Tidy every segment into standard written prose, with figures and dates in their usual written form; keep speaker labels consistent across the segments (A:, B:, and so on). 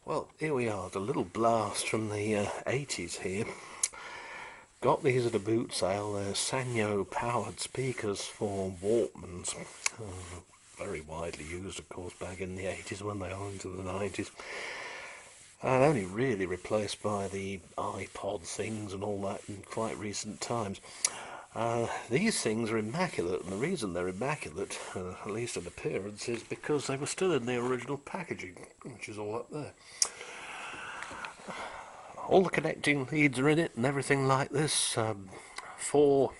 A: Well, here we are, the little blast from the 80s here. Got these at a boot sale. They're Sanyo powered speakers for Walkmans. Very widely used, of course, back in the 80s when they are into the 90s. And only really replaced by the iPod things and all that in quite recent times. These things are immaculate, and the reason they're immaculate, at least in appearance, is because they were still in the original packaging, which is all up there. All the connecting leads are in it and everything like this. Four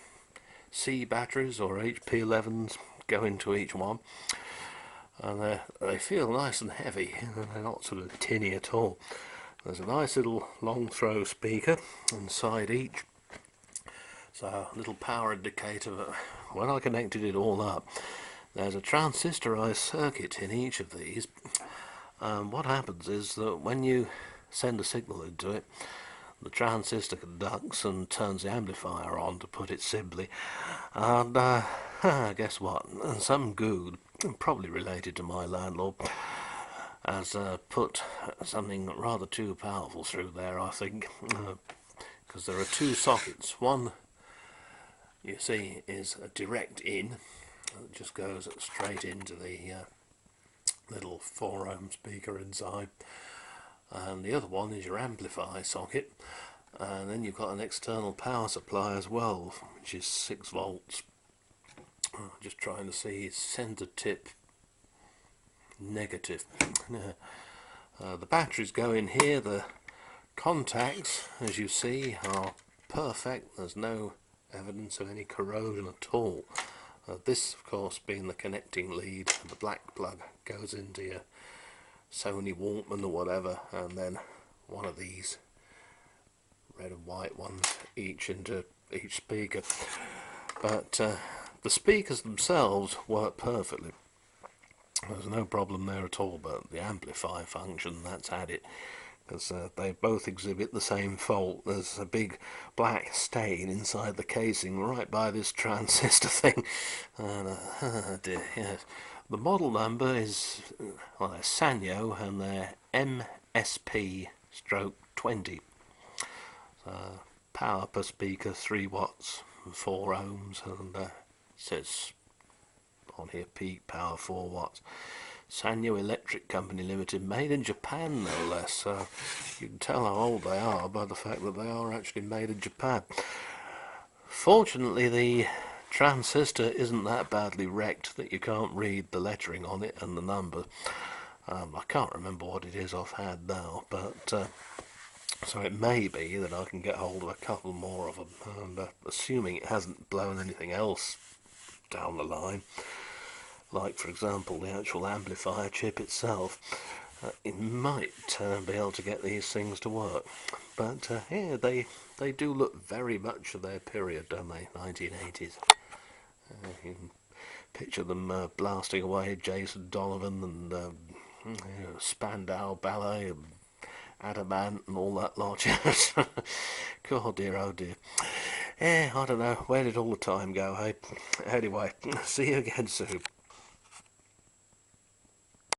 A: C batteries or HP11s go into each one, and they feel nice and heavy. They're not sort of tinny at all. There's a nice little long throw speaker inside each. So a little power indicator. When I connected it all up, there's a transistorized circuit in each of these. What happens is that when you send a signal into it, the transistor conducts and turns the amplifier on, to put it simply. And guess what? Some goon, probably related to my landlord, has put something rather too powerful through there, I think, because there are two sockets. One, you see, is a direct in. It just goes straight into the little 4 ohm speaker inside, and the other one is your amplifier socket, and then you've got an external power supply as well, which is 6 volts. Just trying to see, center tip negative. The batteries go in here. The contacts, as you see, are perfect. There's no evidence of any corrosion at all. This, of course, being the connecting lead, the black plug goes into your Sony Walkman or whatever, and then one of these red and white ones each into each speaker. But the speakers themselves work perfectly. There's no problem there at all, but the amplifier function, that's had it, because they both exhibit the same fault. There's a big black stain inside the casing right by this transistor thing. And, dear, yes. The model number is, well, they're Sanyo, and they're MSP/20. Power per speaker 3 watts, 4 ohms, and says on here peak power 4 watts. Sanyo Electric Company Limited, made in Japan no less. So you can tell how old they are by the fact that they are actually made in Japan. Fortunately, the transistor isn't that badly wrecked that you can't read the lettering on it and the number. I can't remember what it is offhand now, but so it may be that I can get hold of a couple more of them, and assuming it hasn't blown anything else down the line, like for example the actual amplifier chip itself, it might be able to get these things to work. But yeah, they do look very much of their period, don't they? 1980s. You can picture them blasting away Jason Donovan and Spandau Ballet and Adamant and all that lot. God, dear, oh dear. Yeah, I don't know. Where did all the time go, hey? Anyway, see you again soon.